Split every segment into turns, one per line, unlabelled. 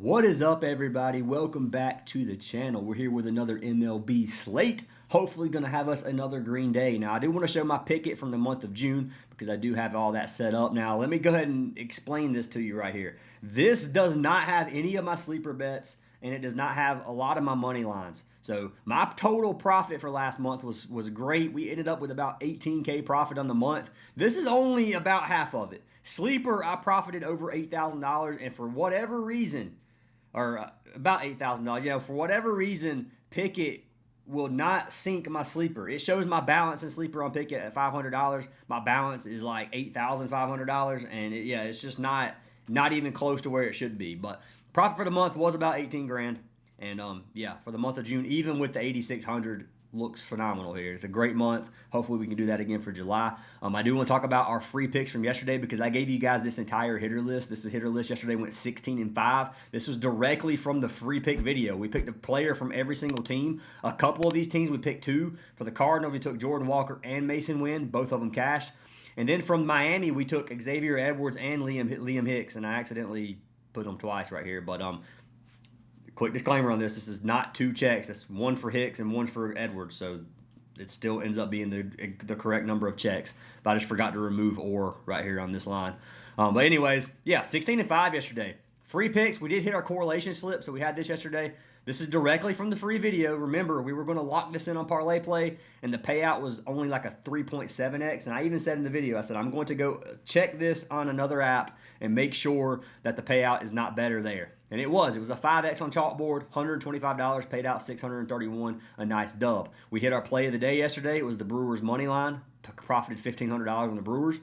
What is up, everybody? Welcome back to the channel. We're here with another MLB slate. Hopefully going to have us another green day. Now, I do want to show my picket from the month of June because I do have all that set up. Now, let me go ahead and explain this to you right here. This does not have any of my sleeper bets, and it does not have a lot of my money lines. So my total profit for last month was great. We ended up with about 18K profit on the month. This is only about half of it. Sleeper, I profited over $8,000, and for whatever reason, or about $8,000, for whatever reason, Pickett will not sync my sleeper. It shows my balance in sleeper on Pickett at $500. My balance is like $8,500, and it's just not even close to where it should be. But profit for the month was about 18 grand, and for the month of June, even with the 8,600, looks phenomenal here. It's a great month. Hopefully we can do that again for July. I do want to talk about our free picks from yesterday because I gave you guys this entire hitter list. This is hitter list. Yesterday went 16-5. This was directly from the free pick video. We picked a player from every single team. A couple of these teams we picked two. For the Cardinals, we took Jordan Walker and Mason Wynn. Both of them cashed. And then from Miami, we took Xavier Edwards and Liam Hicks, and I accidentally put them twice right here. But quick disclaimer on this. This is not two checks. That's one for Hicks and one for Edwards. So it still ends up being the correct number of checks. But I just forgot to remove or right here on this line. But anyways, 16-5 yesterday. Free picks. We did hit our correlation slip. So we had this yesterday. This is directly from the free video. Remember, we were going to lock this in on Parlay Play, and the payout was only like a 3.7x. And I even said in the video, I said, I'm going to go check this on another app and make sure that the payout is not better there. And it was. It was a 5x on chalkboard, $125, paid out $631, a nice dub. We hit our play of the day yesterday. It was the Brewers money line. Profited $1,500 on the Brewers.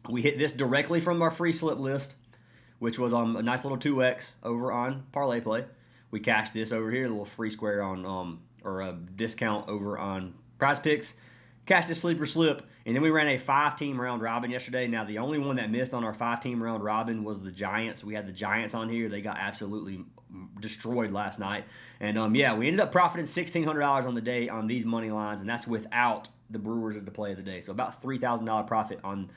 We hit this directly from our free slip list, which was on a nice little 2x over on Parlay Play. We cashed this over here, a little free square on, or a discount over on Prize Picks. Cashed this sleeper slip, and then we ran a 5-team round robin yesterday. Now, the only one that missed on our 5-team round robin was the Giants. We had the Giants on here. They got absolutely destroyed last night. And, we ended up profiting $1,600 on the day on these money lines, and that's without the Brewers as the play of the day. So about $3,000 profit on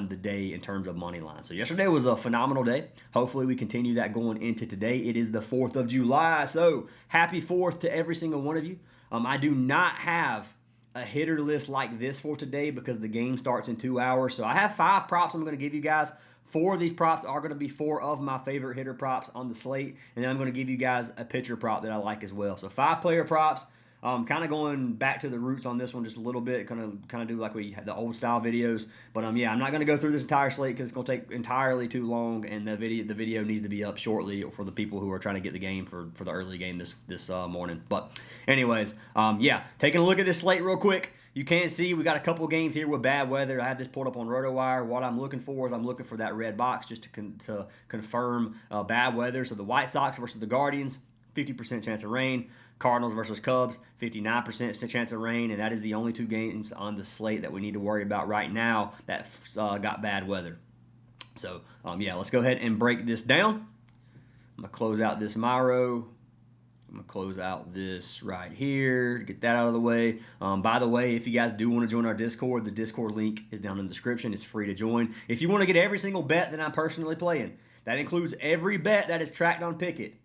the day in terms of money line. So yesterday was a phenomenal day. Hopefully we continue that going into today. It is the 4th of July, so happy 4th to every single one of you. I do not have a hitter list like this for today because the game starts in 2 hours. So I have 5 props I'm going to give you guys. 4 of these props are going to be 4 of my favorite hitter props on the slate, and then I'm going to give you guys a pitcher prop that I like as well. So 5 player props. Kind of going back to the roots on this one just a little bit, kind of do like we had the old style videos. But I'm not going to go through this entire slate because it's going to take entirely too long, and the video needs to be up shortly for the people who are trying to get the game for the early game this morning. But anyways, taking a look at this slate real quick. You can see we got a couple games here with bad weather. I have this pulled up on RotoWire. What I'm looking for is I'm looking for that red box just to confirm bad weather. So the White Sox versus the Guardians, 50% chance of rain. Cardinals versus Cubs, 59% chance of rain, and that is the only 2 games on the slate that we need to worry about right now that got bad weather. So, let's go ahead and break this down. I'm going to close out this Myro. I'm going to close out this right here, get that out of the way. By the way, if you guys do want to join our Discord, the Discord link is down in the description. It's free to join. If you want to get every single bet that I'm personally playing, that includes every bet that is tracked on Pickett,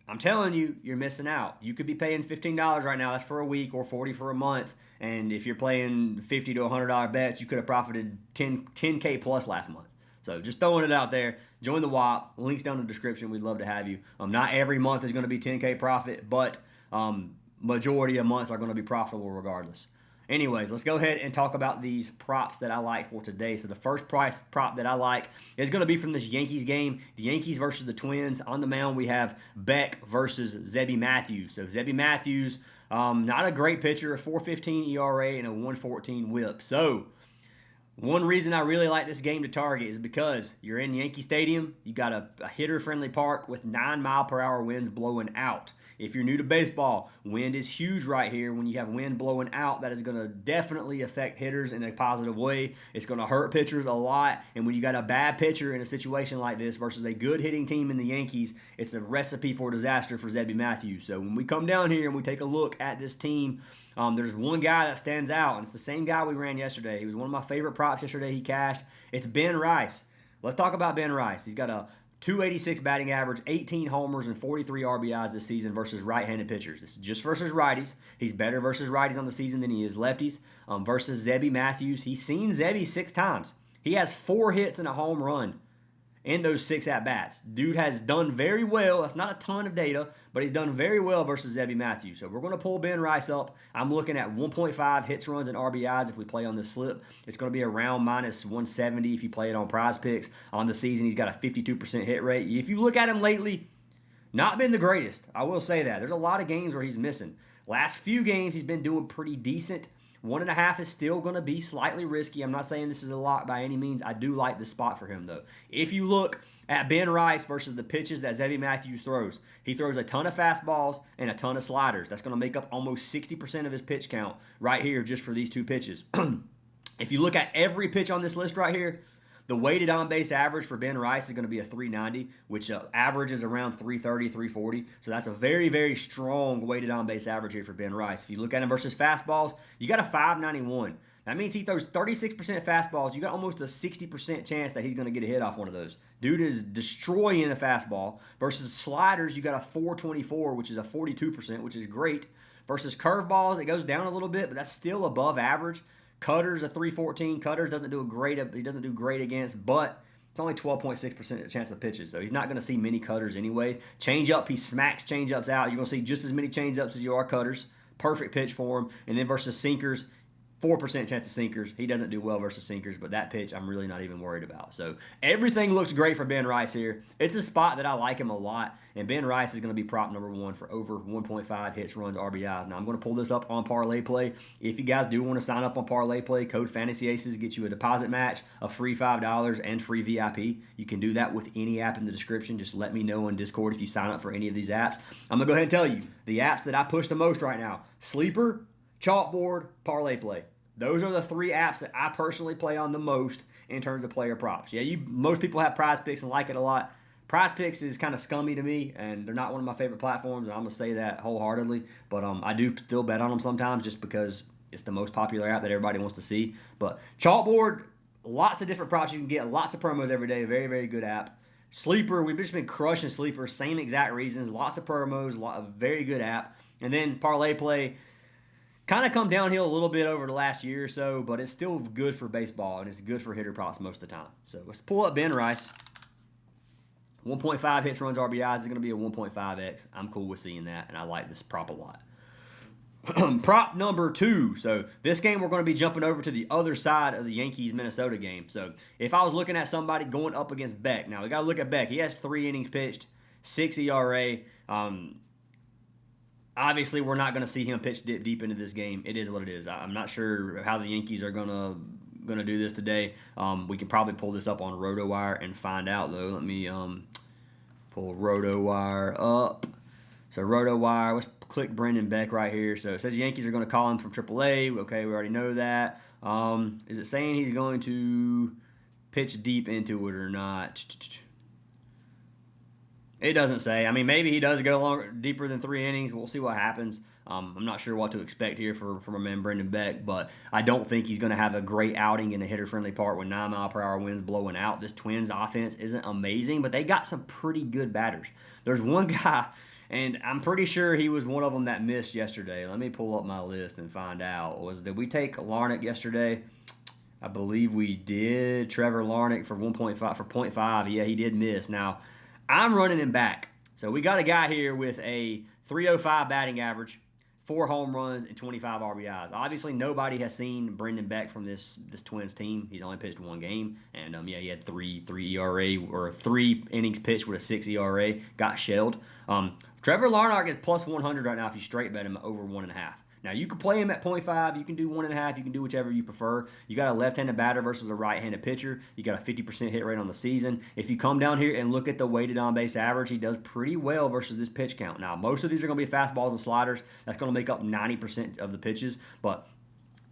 I'm telling you, you're missing out. You could be paying $15 right now. That's for a week, or $40 for a month. And if you're playing $50 to $100 bets, you could have profited 10K plus last month. So just throwing it out there. Join the WAP. Links down in the description. We'd love to have you. Not every month is going to be 10K profit, but majority of months are going to be profitable regardless. Anyways, let's go ahead and talk about these props that I like for today. So the first prop that I like is going to be from this Yankees game. The Yankees versus the Twins. On the mound, we have Beck versus Zebby Matthews. So Zebby Matthews, not a great pitcher, a 4.15 ERA and a 1.14 WHIP. So one reason I really like this game to target is because you're in Yankee Stadium. You got a hitter-friendly park with 9-mile-per-hour winds blowing out. If you're new to baseball, wind is huge right here. When you have wind blowing out, that is going to definitely affect hitters in a positive way. It's going to hurt pitchers a lot. And when you got a bad pitcher in a situation like this versus a good hitting team in the Yankees, it's a recipe for disaster for Zebby Matthews. So when we come down here and we take a look at this team, there's one guy that stands out, and it's the same guy we ran yesterday. He was one of my favorite props yesterday. He cashed. It's Ben Rice. Let's talk about Ben Rice. He's got a .286 batting average, 18 homers, and 43 RBIs this season versus right-handed pitchers. This is just versus righties. He's better versus righties on the season than he is lefties. Versus Zebby Matthews, he's seen Zebby 6 times. He has 4 hits and a home run in those 6 at-bats. Dude has done very well. That's not a ton of data, but he's done very well versus Zebby Matthews. So we're going to pull Ben Rice up. I'm looking at 1.5 hits, runs, and RBIs if we play on this slip. It's going to be around minus 170 if you play it on Prize Picks. On the season, he's got a 52% hit rate. If you look at him lately, not been the greatest. I will say that. There's a lot of games where he's missing. Last few games, he's been doing pretty decent. 1.5 is still going to be slightly risky. I'm not saying this is a lot by any means. I do like the spot for him, though. If you look at Ben Rice versus the pitches that Zebby Matthews throws, he throws a ton of fastballs and a ton of sliders. That's going to make up almost 60% of his pitch count right here just for these 2 pitches. If you look at every pitch on this list right here, the weighted on-base average for Ben Rice is going to be a 390, which averages around 330, 340. So that's a very, very strong weighted on-base average here for Ben Rice. If you look at him versus fastballs, you got a 591. That means he throws 36% fastballs. You got almost a 60% chance that he's going to get a hit off one of those. Dude is destroying a fastball. Versus sliders, you got a 424, which is a 42%, which is great. Versus curveballs, it goes down a little bit, but that's still above average. Cutters a 314. Cutters doesn't do great against, but it's only 12.6% chance of pitches, so he's not going to see many cutters anyway. Changeup, he smacks changeups out. You're going to see just as many changeups as you are cutters. Perfect pitch for him. And then versus sinkers, 4% chance of sinkers. He doesn't do well versus sinkers, but that pitch I'm really not even worried about. So everything looks great for Ben Rice here. It's a spot that I like him a lot, and Ben Rice is going to be prop number 1 for over 1.5 hits, runs, RBIs. Now I'm going to pull this up on Parlay Play. If you guys do want to sign up on Parlay Play, code Fantasy Aces gets you a deposit match, a free $5, and free VIP. You can do that with any app in the description. Just let me know on Discord if you sign up for any of these apps. I'm going to go ahead and tell you the apps that I push the most right now: Sleeper, Chalkboard, Parlay Play. Those are the 3 apps that I personally play on the most in terms of player props. Yeah, most people have Prize Picks and like it a lot. Prize Picks is kind of scummy to me, and they're not one of my favorite platforms, and I'm going to say that wholeheartedly. But I do still bet on them sometimes just because it's the most popular app that everybody wants to see. But Chalkboard, lots of different props you can get, lots of promos every day. Very, very good app. Sleeper, we've just been crushing Sleeper. Same exact reasons. Lots of promos, very good app. And then Parlay Play, kind of come downhill a little bit over the last year or so, but it's still good for baseball, and it's good for hitter props most of the time. So let's pull up Ben Rice. 1.5 hits, runs, RBIs is going to be a 1.5x. I'm cool with seeing that, and I like this prop a lot. Prop number 2. So this game we're going to be jumping over to the other side of the Yankees-Minnesota game. So if I was looking at somebody going up against Beck, now we got to look at Beck. He has 3 innings pitched, 6 ERA. Obviously, we're not going to see him pitch deep into this game. It is what it is. I'm not sure how the Yankees are going to do this today. We can probably pull this up on RotoWire and find out, though. Let me pull RotoWire up. So RotoWire, let's click Brendan Beck right here. So it says the Yankees are going to call him from AAA. Okay, we already know that. Is it saying he's going to pitch deep into it or not? It doesn't say. I mean, maybe he does go deeper than 3 innings. We'll see what happens. I'm not sure what to expect here from my man Brendan Beck, but I don't think he's going to have a great outing in a hitter-friendly park with 9-mile-per-hour winds blowing out. This Twins offense isn't amazing, but they got some pretty good batters. There's one guy, and I'm pretty sure he was one of them that missed yesterday. Let me pull up my list and find out. Did we take Larnach yesterday? I believe we did. Trevor Larnach for 0.5. Yeah, he did miss. Now, I'm running him back. So we got a guy here with a 305 batting average, 4 home runs, and 25 RBIs. Obviously, nobody has seen Brendan Beck from this Twins team. He's only pitched 1 game, and he had 3 ERA, or 3 innings pitched with a 6 ERA. Got shelled. Trevor Larnach is plus 100 right now if you straight bet him over 1.5. Now, you can play him at 0.5. You can do 1.5. You can do whichever you prefer. You got a left-handed batter versus a right-handed pitcher. You got a 50% hit rate on the season. If you come down here and look at the weighted on-base average, he does pretty well versus this pitch count. Now, most of these are going to be fastballs and sliders. That's going to make up 90% of the pitches. But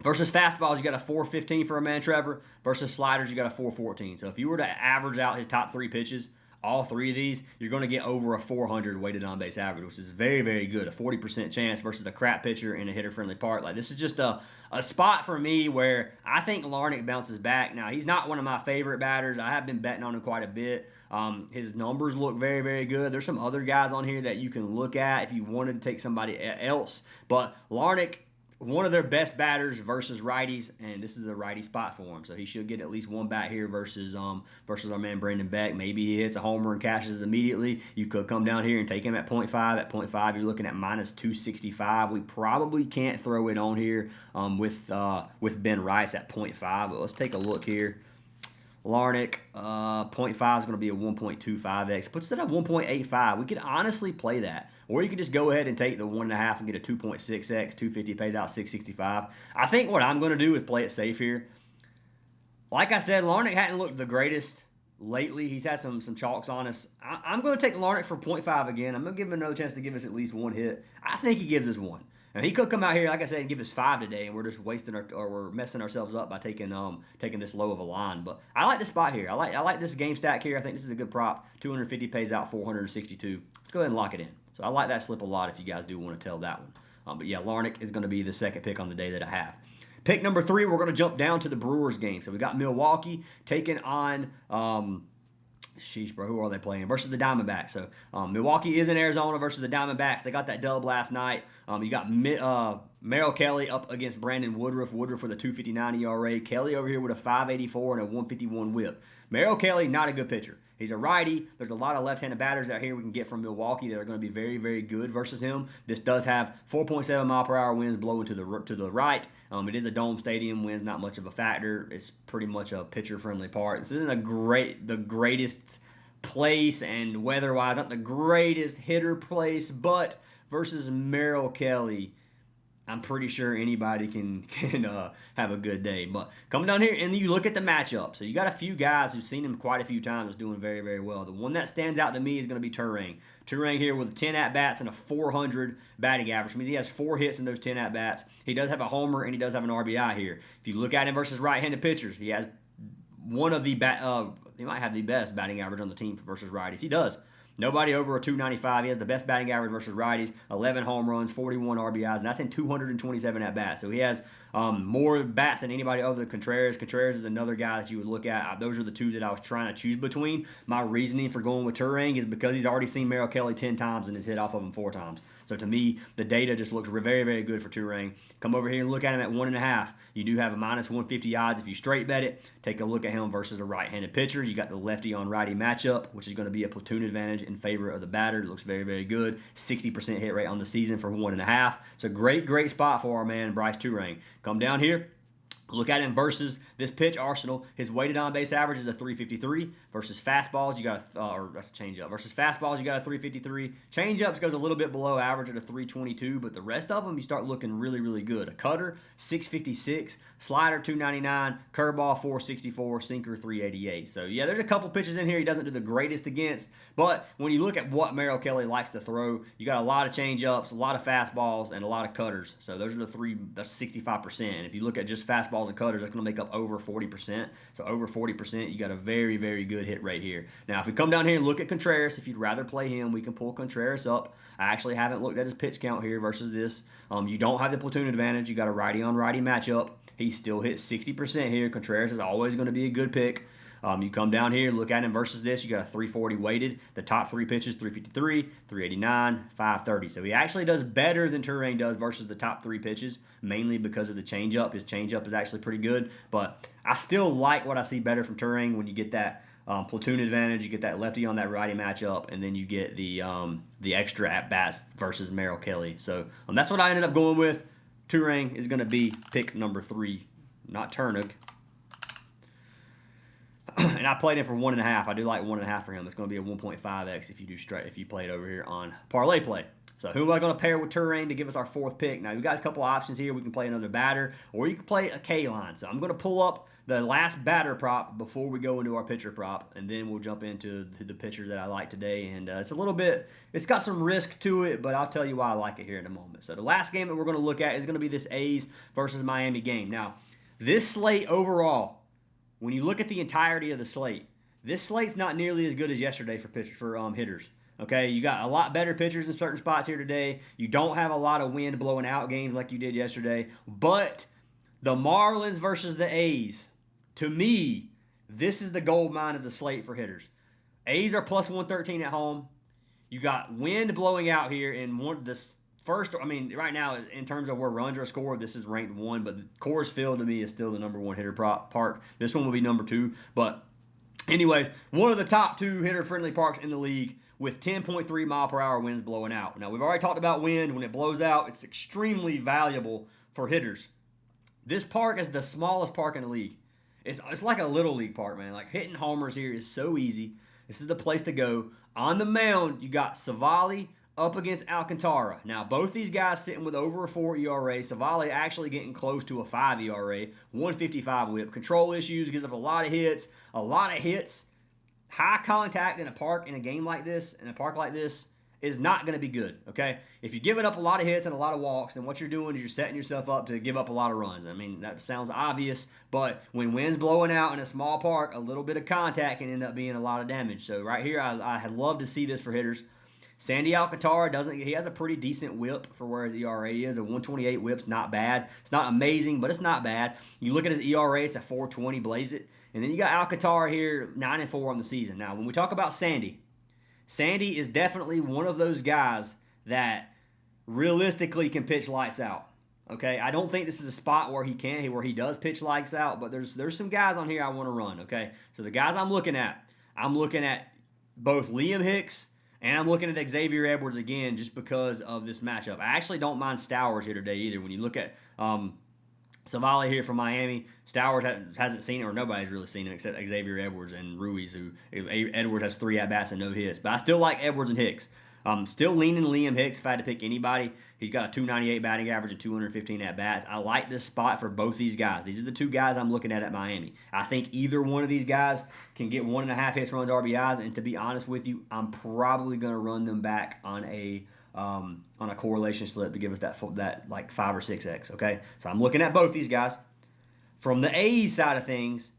versus fastballs, you got a 415 for a man Trevor. Versus sliders, you got a 414. So if you were to average out his top 3 pitches, all three of these, you're going to get over a 400 weighted on base average, which is very, very good. A 40% chance versus a crap pitcher in a hitter-friendly park. Like, this is just a spot for me where I think Larnach bounces back. Now, he's not one of my favorite batters. I have been betting on him quite a bit. His numbers look very, very good. There's some other guys on here that you can look at if you wanted to take somebody else. But Larnach, one of their best batters versus righties, and this is a righty spot for him. So he should get at least one bat here versus our man Brandon Beck. Maybe he hits a homer and cashes it immediately. You could come down here and take him at 0.5. At 0.5, you're looking at minus 265. We probably can't throw it on here with Ben Rice at 0.5, but let's take a look here. Larnach, 0.5 is going to be a 1.25x. Puts it at 1.85. We could honestly play that. Or you could just go ahead and take the 1.5 and get a 2.6x. 250 pays out 665. I think what I'm going to do is play it safe here. Like I said, Larnach hadn't looked the greatest lately. He's had some chalks on us. I'm going to take Larnach for 0.5 again. I'm going to give him another chance to give us at least one hit. I think he gives us one. And he could come out here, like I said, and give us 5 today, and we're just we're messing ourselves up by taking this low of a line. But I like the spot here. I like this game stack here. I think this is a good prop. 250 pays out 462. Let's go ahead and lock it in. So I like that slip a lot if you guys do want to tell that one. But yeah, Larnach is going to be the second pick on the day that I have. Pick number 3, we're going to jump down to the Brewers game. So we got Milwaukee taking on sheesh, bro, who are they playing? Versus the Diamondbacks. So Milwaukee is in Arizona versus the Diamondbacks. They got that dub last night. You got Merrill Kelly up against Brandon Woodruff. Woodruff with a 2.59 ERA. Kelly over here with a 5.84 and a 1.51 whip. Merrill Kelly, not a good pitcher. He's a righty. There's a lot of left-handed batters out here we can get from Milwaukee that are going to be very, very good versus him. This does have 4.7 mile per hour winds blowing to the right. It is a dome stadium. Wind's not much of a factor. It's pretty much a pitcher-friendly park. This isn't the greatest place, and weather-wise, not the greatest hitter place, but versus Merrill Kelly, I'm pretty sure anybody can have a good day. But coming down here, and you look at the matchup. So you got a few guys who've seen him quite a few times doing very, very well. The one that stands out to me is going to be Turang. Turang here with 10 at-bats and a 400 batting average. Which means he has 4 hits in those 10 at-bats. He does have a homer, and he does have an RBI here. If you look at him versus right-handed pitchers, he has one of the he might have the best batting average on the team versus righties. He does. Nobody over a 295. He has the best batting average versus righties, 11 home runs, 41 RBIs, and that's in 227 at-bats. So he has more bats than anybody other than Contreras. Contreras is another guy that you would look at. Those are the two that I was trying to choose between. My reasoning for going with Turang is because he's already seen Merrill Kelly 10 times and has hit off of him 4 times. So to me, the data just looks very, very good for Turang. Come over here and look at him at 1.5. You do have a minus 150 odds if you straight bet it. Take a look at him versus a right-handed pitcher. You got the lefty on righty matchup, which is going to be a platoon advantage in favor of the batter. It looks very, very good. 60% hit rate on the season for 1.5. It's a great, great spot for our man Bryce Turang. Come down here. Look at him versus this pitch arsenal. His weighted on base average is a 353 versus fastballs. You got or that's a changeup. Versus fastballs, you got a 353. Changeups goes a little bit below average at a 322, but the rest of them you start looking really, really good. A cutter 656, slider 299, curveball 464, sinker 388. So yeah, there's a couple pitches in here he doesn't do the greatest against, but when you look at what Merrill Kelly likes to throw, you got a lot of changeups, a lot of fastballs, and a lot of cutters. So those are the three. That's 65%. And if you look at just fastballs and cutters, that's going to make up over 40%. So over 40%, you got a very, very good hit rate here. Now, if we come down here and look at Contreras, if you'd rather play him, we can pull Contreras up. I actually haven't looked at his pitch count here versus this. You don't have the platoon advantage. You got a righty-on-righty matchup. He still hits 60% here. Contreras is always going to be a good pick. You come down here, look at him versus this. You got a 340 weighted. The top 3 pitches, 353, 389, 530. So he actually does better than Turang does versus the top 3 pitches, mainly because of the changeup. His changeup is actually pretty good. But I still like what I see better from Turang when you get that platoon advantage. You get that lefty on that righty matchup, and then you get the extra at-bats versus Merrill Kelly. So that's what I ended up going with. Turang is going to be pick number 3, not Turnig. And I played him for 1.5. I do like 1.5 for him. It's going to be a 1.5x if you play it over here on parlay play. So who am I going to pair with Turang to give us our 4th pick? Now, we've got a couple options here. We can play another batter, or you can play a K-line. So I'm going to pull up the last batter prop before we go into our pitcher prop, and then we'll jump into the pitcher that I like today. And it's got some risk to it, but I'll tell you why I like it here in a moment. So the last game that we're going to look at is going to be this A's versus Miami game. Now, this slate overall, when you look at the entirety of the slate, this slate's not nearly as good as yesterday for hitters. Okay, you got a lot better pitchers in certain spots here today. You don't have a lot of wind blowing out games like you did yesterday. But the Marlins versus the A's, to me, this is the gold mine of the slate for hitters. A's are plus 113 at home. You got wind blowing out here in right now, in terms of where runs are scored, this is ranked 1, but Coors Field to me is still the number 1 hitter park. This one will be number 2. But anyways, one of the top 2 hitter-friendly parks in the league with 10.3 mile per hour winds blowing out. Now, we've already talked about wind. When it blows out, it's extremely valuable for hitters. This park is the smallest park in the league. It's like a little league park, man. Like, hitting homers here is so easy. This is the place to go. On the mound, you got Savali up against Alcantara. Now, both these guys sitting with over a 4 ERA. Savali actually getting close to a 5 ERA. 155 whip. Control issues, gives up a lot of hits. High contact in a game like this, in a park like this, is not going to be good, okay? If you're giving up a lot of hits and a lot of walks, then what you're doing is you're setting yourself up to give up a lot of runs. I mean, that sounds obvious, but when wind's blowing out in a small park, a little bit of contact can end up being a lot of damage. So right here, I had loved to see this for hitters. Sandy Alcantara he has a pretty decent whip for where his ERA is. A 128 whip's not bad. It's not amazing, but it's not bad. You look at his ERA, it's a 420, blaze it. And then you got Alcantara here, 9-4 on the season. Now, when we talk about Sandy is definitely one of those guys that realistically can pitch lights out. Okay, I don't think this is a spot where he does pitch lights out, but there's some guys on here I want to run. Okay, so the guys I'm looking at both Liam Hicks and I'm looking at Xavier Edwards again just because of this matchup. I actually don't mind Stowers here today either. When you look at Savali here from Miami, Stowers hasn't seen it, or nobody's really seen it except Xavier Edwards and Ruiz, who Edwards has 3 at-bats and no hits. But I still like Edwards and Hicks. Still leaning Liam Hicks if I had to pick anybody. He's got a 298 batting average and 215 at-bats. I like this spot for both these guys. These are the 2 guys I'm looking at Miami. I think either one of these guys can get 1.5 hits, runs, RBIs, and to be honest with you, I'm probably going to run them back on a correlation slip to give us that like 5 or 6x, okay? So I'm looking at both these guys. From the A's side of things,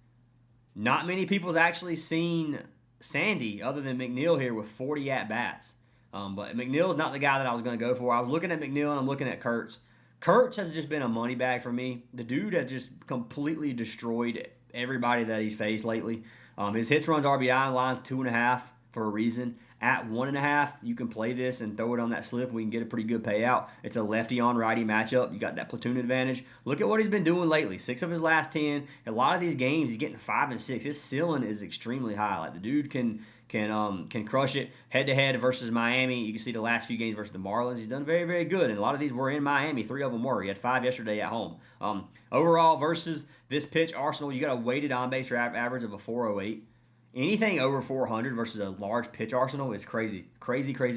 not many people's actually seen Sandy other than McNeil here with 40 at-bats. But McNeil's not the guy that I was going to go for. I was looking at McNeil and I'm looking at Kurtz. Kurtz has just been a money bag for me. The dude has just completely destroyed everybody that he's faced lately. His hits, runs, RBI line's 2.5 for a reason. At 1.5, you can play this and throw it on that slip. We can get a pretty good payout. It's a lefty on righty matchup. You got that platoon advantage. Look at what he's been doing lately. 6 of his last 10. A lot of these games, he's getting 5 and 6. His ceiling is extremely high. Like, the dude can crush it head to head versus Miami. You can see the last few games versus the Marlins. He's done very, very good, and a lot of these were in Miami. 3 of them were. He had 5 yesterday at home. Overall, versus this pitch arsenal, you got a weighted on base average of a 408. Anything over 400 versus a large pitch arsenal is crazy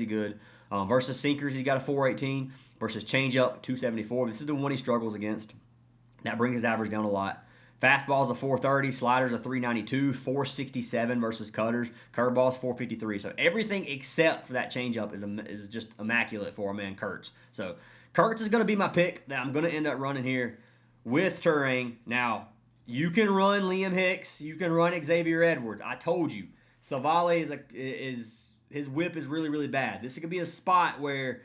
good. Versus sinkers, he's got a 418. Versus changeup, 274. This is the one he struggles against. That brings his average down a lot. Fastball's a 430, sliders a 392, 467 versus cutters. Curveball's 453. So everything except for that changeup is just immaculate for our man Kurtz. So Kurtz is going to be my pick that I'm going to end up running here with Turing. Now, you can run Liam Hicks. You can run Xavier Edwards. I told you. Savali his whip is really, really bad. This could be a spot where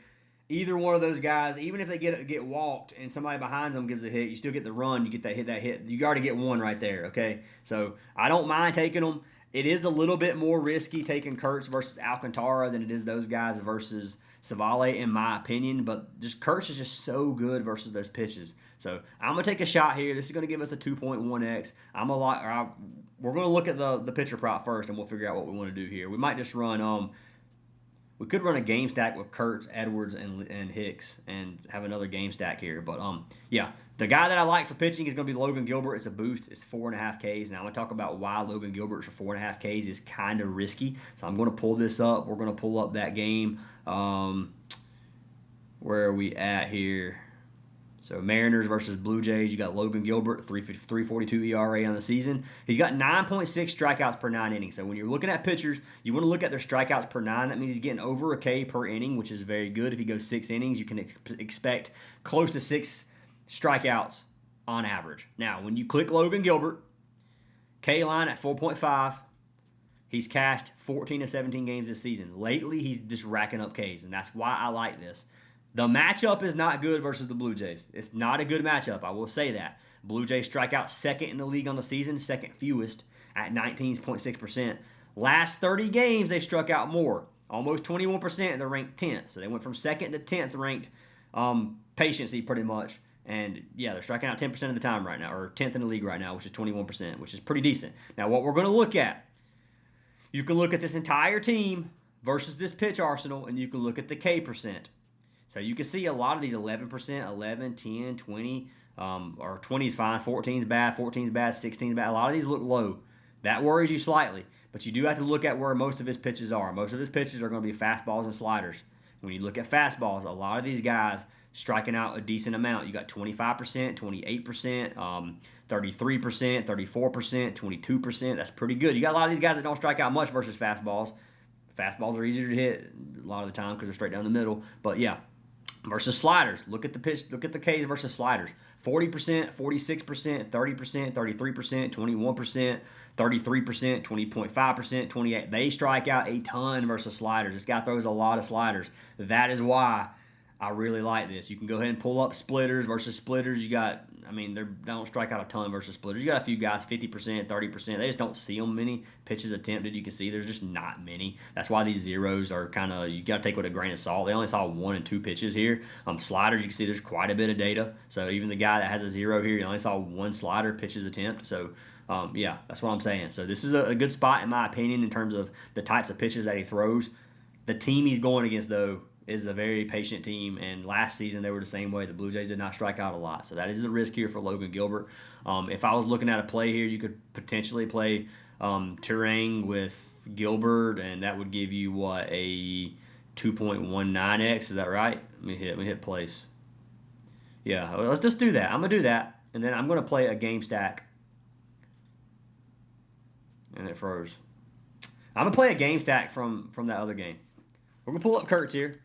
either one of those guys, even if they get walked and somebody behind them gives a hit, you still get the run. You get that hit. You already get one right there, okay? So I don't mind taking them. It is a little bit more risky taking Kurtz versus Alcantara than it is those guys versus Savali, in my opinion. But just Kurtz is just so good versus those pitches. So I'm going to take a shot here. This is going to give us a 2.1x. We're going to look at the pitcher prop first, and we'll figure out what we want to do here. We might just run we could run a game stack with Kurtz, Edwards, and Hicks and have another game stack here. But, yeah, the guy that I like for pitching is going to be Logan Gilbert. It's a boost. It's 4.5 Ks. Now, I'm going to talk about why Logan Gilbert for 4.5 Ks is kind of risky. So I'm going to pull this up. We're going to pull up that game. Where are we at here? So Mariners versus Blue Jays, you got Logan Gilbert, 3.42 ERA on the season. He's got 9.6 strikeouts per 9 innings. So when you're looking at pitchers, you want to look at their strikeouts per 9. That means he's getting over a K per inning, which is very good. If he goes 6 innings, you can expect close to 6 strikeouts on average. Now, when you click Logan Gilbert, K line at 4.5, He's cashed 14 of 17 games this season. Lately, he's just racking up Ks, and that's why I like this. The matchup is not good versus the Blue Jays. It's not a good matchup, I will say that. Blue Jays strike out second in the league on the season, second fewest at 19.6%. Last 30 games, they've struck out more, almost 21%, and they're ranked 10th. So they went from second to 10th ranked patiency pretty much. And, yeah, they're striking out 10% of the time right now, or 10th in the league right now, which is 21%, which is pretty decent. Now, what we're going to look at, you can look at this entire team versus this pitch arsenal, and you can look at the K percent. So you can see a lot of these 11%, 11, 10, 20, or 20 is fine, 14 is bad, 14 is bad, 16 is bad. A lot of these look low. That worries you slightly, but you do have to look at where most of his pitches are. Most of his pitches are going to be fastballs and sliders. When you look at fastballs, a lot of these guys striking out a decent amount. You got 25%, 28%, 33%, 34%, 22%. That's pretty good. You got a lot of these guys that don't strike out much versus fastballs. Fastballs are easier to hit a lot of the time because they're straight down the middle. But yeah, versus sliders. Look at the pitch. Look at the Ks versus sliders. 40%, 46%, 30%, 33%, 21%, 33%, 20.5%, 28%. They strike out a ton versus sliders. This guy throws a lot of sliders. That is why I really like this. You can go ahead and pull up splitters versus splitters. You got, I mean, they don't strike out a ton versus splitters. You got a few guys, 50%, 30%. They just don't see them many. Pitches attempted, you can see there's just not many. That's why these zeros are kind of, you got to take with a grain of salt. They only saw 1 and 2 pitches here. Sliders, you can see there's quite a bit of data. So even the guy that has a 0 here, you only saw 1 slider pitches attempt. So yeah, that's what I'm saying. So this is a good spot in my opinion in terms of the types of pitches that he throws. The team he's going against, though, is a very patient team, and last season they were the same way. The Blue Jays did not strike out a lot, so that is a risk here for Logan Gilbert. If I was looking at a play here, you could potentially play Turang with Gilbert, and that would give you, what, a 2.19x, is that right? Let me hit place. Yeah, let's just do that. I'm going to do that, and then I'm going to play a game stack. And it froze. I'm going to play a game stack from that other game. We're going to pull up Kurtz here.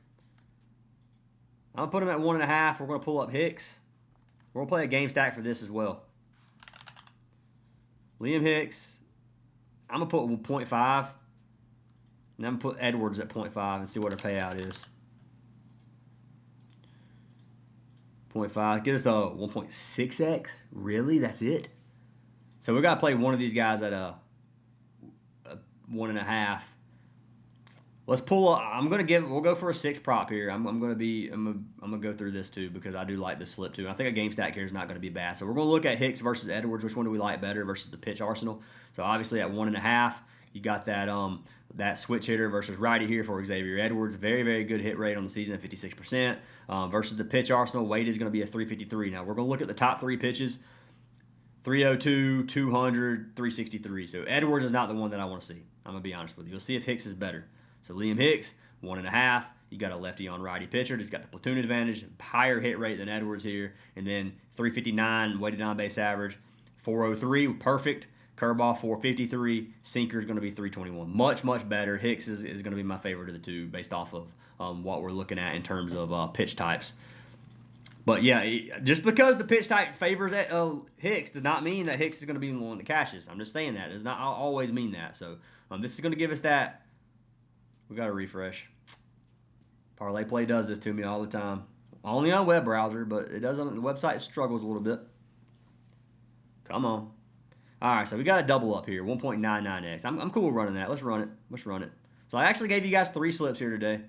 I'm going to put him at 1.5. We're going to pull up Hicks. We're going to play a game stack for this as well. Liam Hicks. I'm going to put 0.5. And I'm going to put Edwards at 0.5 and see what our payout is. 0.5. Get us a 1.6x. Really? That's it? So we got to play one of these guys at a 1.5. Let's pull up. We'll go for a 6 prop here. I'm gonna go through this too because I do like this slip too. I think a game stack here is not gonna be bad. So we're gonna look at Hicks versus Edwards. Which one do we like better versus the pitch arsenal? So obviously at 1.5, you got that switch hitter versus righty here for Xavier Edwards. Very, very good hit rate on the season at 56%. Versus the pitch arsenal, weight is gonna be a 353. Now we're gonna look at the top 3 pitches. 302, 200, 363. So Edwards is not the one that I want to see. I'm gonna be honest with you. We'll see if Hicks is better. So Liam Hicks, 1.5. You got a lefty on righty pitcher. He's got the platoon advantage, higher hit rate than Edwards here. And then 359 weighted on base average, 403, perfect. Curveball 453. Sinker is going to be 321. Much, much better. Hicks is going to be my favorite of the two based off of what we're looking at in terms of pitch types. But yeah, just because the pitch type favors Hicks does not mean that Hicks is going to be the one that cashes. I'm just saying that. It does not always mean that. So this is going to give us that. We got to refresh. Parlay Play does this to me all the time. Only on a web browser, but it does on the website. Struggles a little bit. Come on. All right, so we got a double up here, 1.99x. I'm cool with running that. Let's run it. So I actually gave you guys 3 slips here today.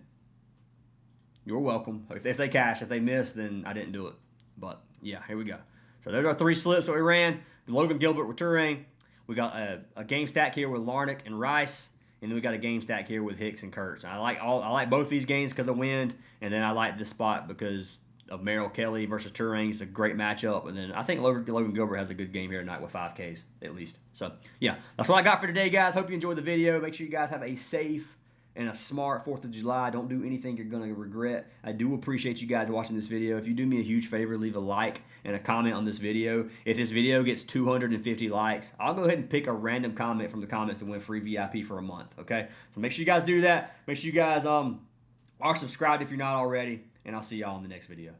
You're welcome. If they cash, if they miss, then I didn't do it. But yeah, here we go. So there's our 3 slips that we ran. Logan Gilbert with Turang. We got a game stack here with Larnach and Rice. And then we got a game stack here with Hicks and Kurtz. I like both these games because of wind, and then I like this spot because of Merrill Kelly versus Turang. It's a great matchup, and then I think Logan Gilbert has a good game here tonight with 5 Ks at least. So yeah, that's what I got for today, guys. Hope you enjoyed the video. Make sure you guys have a safe and a smart 4th of July. Don't do anything you're going to regret. I do appreciate you guys watching this video. If you do me a huge favor, leave a like and a comment on this video. If this video gets 250 likes, I'll go ahead and pick a random comment from the comments to win free VIP for a month, okay? So make sure you guys do that. Make sure you guys are subscribed if you're not already, and I'll see y'all in the next video.